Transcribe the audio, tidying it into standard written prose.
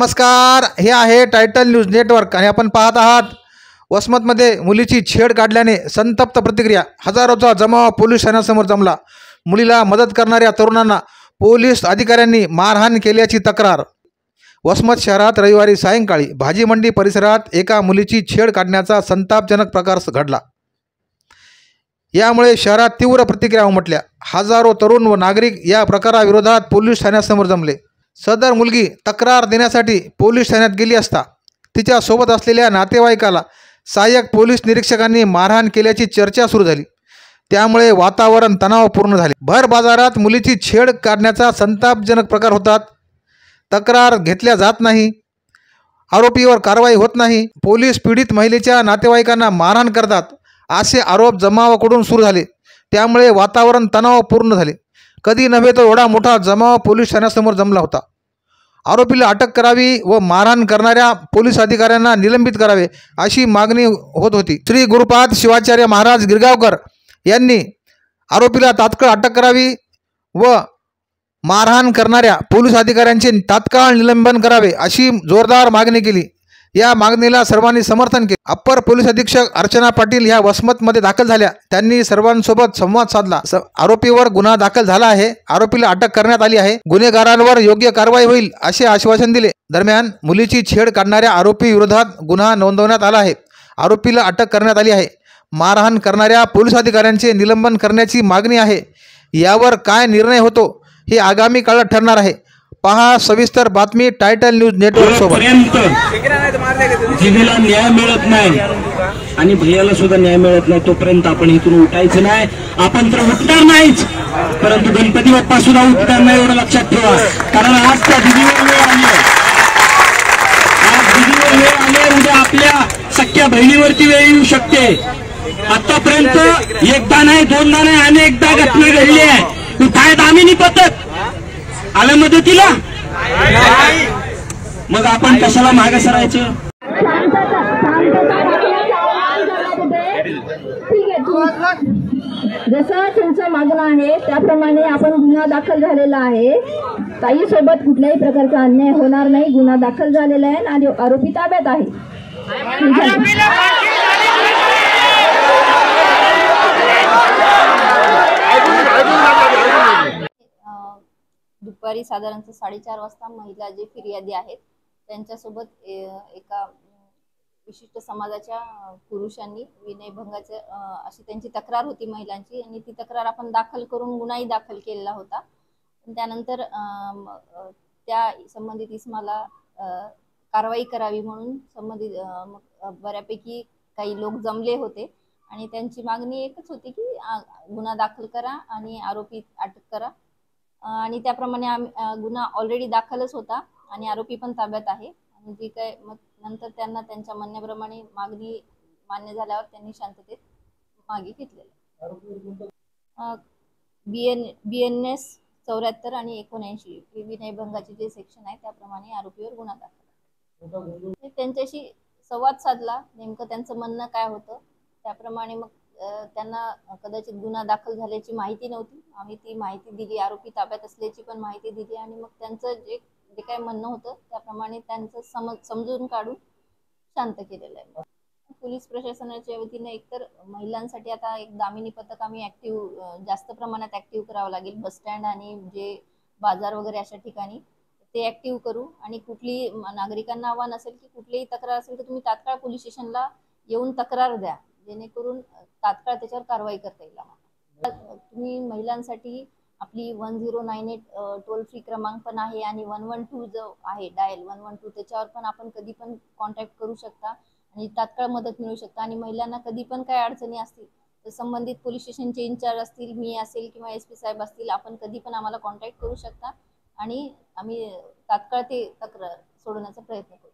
नमस्कार, हे आहे टायटल न्यूज नेटवर्क आणि आपण पाहत आहात वसमतमध्ये मुलीची छेड काढल्याने संतप्त प्रतिक्रिया. हजारोचा जमाव पोलीस ठाण्यासमोर जमला. मुलीला मदत करणाऱ्या तरुणांना पोलीस अधिकाऱ्यांनी मारहाण केल्याची तक्रार. वसमत शहरात रविवारी सायंकाळी भाजी मंडी परिसरात एका मुलीची छेड काढण्याचा संतापजनक प्रकार घडला. यामुळे शहरात तीव्र प्रतिक्रिया उमटल्या. हजारो तरुण व नागरिक या प्रकाराविरोधात पोलीस ठाण्यासमोर जमले. सदर मुलगी तक्रार देण्यासाठी पोलीस ठाण्यात गेली असता तिच्या सोबत असलेल्या नातेवाईकाला सहाय्यक पोलीस निरीक्षकांनी मारहाण केल्याची चर्चा सुरू झाली. त्यामुळे वातावरण तणावपूर्ण झाले. भर बाजारात मुलीची छेड काढण्याचा संतापजनक प्रकार होतात. तक्रार घेतल्या जात नाही, आरोपीवर कारवाई होत नाही, पोलीस पीडित महिलेच्या नातेवाईकांना मारहाण करतात असे आरोप जमावाकडून सुरू झाले. त्यामुळे वातावरण तणावपूर्ण झाले. कधी नव्हे तो एवढा मोठा जमाव पोलीस ठाण्यासमोर जमला होता. आरोपीला अटक करावी व मारहाण करणाऱ्या पोलीस अधिकाऱ्यांना निलंबित करावे अशी मागणी होत होती. श्री गुरुपाद शिवाचार्य महाराज गिरगावकर यांनी आरोपीला तात्काळ अटक करावी व मारहाण करणाऱ्या पोलीस अधिकाऱ्यांचे तात्काळ निलंबन करावे अशी जोरदार मागणी केली. या मागणीला सर्वांनी समर्थन केले. अप्पर पोलीस अधीक्षक अर्चना पाटील ह्या वसमतमध्ये दाखल झाल्या. त्यांनी सर्वांसोबत संवाद साधला. आरोपीवर गुन्हा दाखल झाला आहे. आरोपीला अटक करण्यात आली आहे. गुन्हेगारांवर योग्य कारवाई होईल असे आश्वासन दिले. दरम्यान मुलीची छेड काढणाऱ्या आरोपी विरोधात गुन्हा नोंदवण्यात आला आहे. आरोपीला अटक करण्यात आली आहे. मारहाण करणाऱ्या पोलीस अधिकाऱ्यांचे निलंबन करण्याची मागणी आहे. यावर काय निर्णय होतो हे आगामी काळात ठरणार आहे. पहा सविस्तर बातमी टायटल न्यूज नेटवर्क सोबत. जिल्ह्याला न्याय मिळत नाही आणि भैयाला सुद्धा न्याय मिळत नाही तोपर्यंत आपण इथून उठायचं नाही. आपण तर उठणार नाहीच, परंतु गणपती बाप्पा सुद्धा उठणार नाही एवढं लक्षात ठेवा. कारण आज त्या दिदीवर वेळ आली आहे. आज दिदीवर वेळ आली, उद्या आपल्या सख्या बहिणीवरती वेळ येऊ शकते. आतापर्यंत एकदा नाही, दोनदा नाही, अनेकदा घटना घडली आहे. कुठे दामिनी पद्धत आलं मदतीला, मग आपण कशाला मागे सरायचं. जसं तुमचं मागणं आहे त्याप्रमाणे आपण गुन्हा दाखल झालेला आहे. ताई सोबत कुठल्याही प्रकारचा अन्याय होणार नाही. गुन्हा दाखल झालेला आहे आणि आरोपी ताब्यात आहे. दुपारी साधारणतः 4:30 वाजता महिला जे फिर्यादी आहेत त्यांच्यासोबत एका विशिष्ट समाजाच्या पुरुषांनी विनयभंगाचे अशी त्यांची तक्रार होती महिलांची आणि ती तक्रार आपण दाखल करून गुन्हाही दाखल केलेला होता. त्यानंतर त्या संबंधित इसमाला कारवाई करावी म्हणून संबंधित बऱ्यापैकी काही लोक जमले होते आणि त्यांची मागणी एकच होती की गुन्हा दाखल करा आणि आरोपी अटक करा. आणि त्याप्रमाणे गुन्हा ऑलरेडी दाखलच होता आणि आरोपी पण ताब्यात आहे. आणि जी काय मग नंतर त्यांना त्यांच्या म्हणण्याप्रमाणे मागणी मान्य झाल्यावर त्यांनी शांततेत मागे घेतलेलं. BNS 74 आणि 79 विनयभंगाचे जे सेक्शन आहे त्याप्रमाणे आरोपीवर गुन्हा दाखल. त्यांच्याशी संवाद साधला, नेमकं त्यांचं म्हणणं काय होतं त्याप्रमाणे. मग त्यांना कदाचित गुन्हा दाखल झाल्याची माहिती नव्हती. आम्ही ती माहिती दिली, आरोपी ताब्यात असल्याची पण माहिती दिली आणि मग त्यांचं जे काय म्हणणं होतं त्याप्रमाणे त्यांचं समजून काढून शांत केलेलं आहे. पोलीस प्रशासनाच्या वतीने एकतर महिलांसाठी आता एक दामिनी पथक आम्ही जास्त प्रमाणात ऍक्टिव्ह करावं लागेल. बस स्टँड आणि जे बाजार वगैरे अशा ठिकाणी ते ऍक्टिव्ह करू. आणि कुठली नागरिकांना आव्हान असेल की कुठलीही तक्रार असेल तर तुम्ही तात्काळ पोलीस स्टेशनला येऊन तक्रार द्या, जेणेकरून तात्काळ त्याच्यावर कारवाई करता येईल. तुम्ही महिलांसाठी आपली 1098 टोल फ्री क्रमांक पण आहे आणि 112 जो आहे डायल 112 त्याच्यावर पण आपण कधी पण कॉन्टॅक्ट करू शकता आणि तात्काळ मदत मिळू शकता. आणि महिलांना कधी पण काय अडचणी असतील तर संबंधित पोलीस स्टेशनचे इंचार्ज असतील, मी असेल किंवा SP साहेब असतील, आपण कधी पण आम्हाला कॉन्टॅक्ट करू शकता आणि आम्ही तात्काळ ते तक्रार सोडवण्याचा प्रयत्न करू.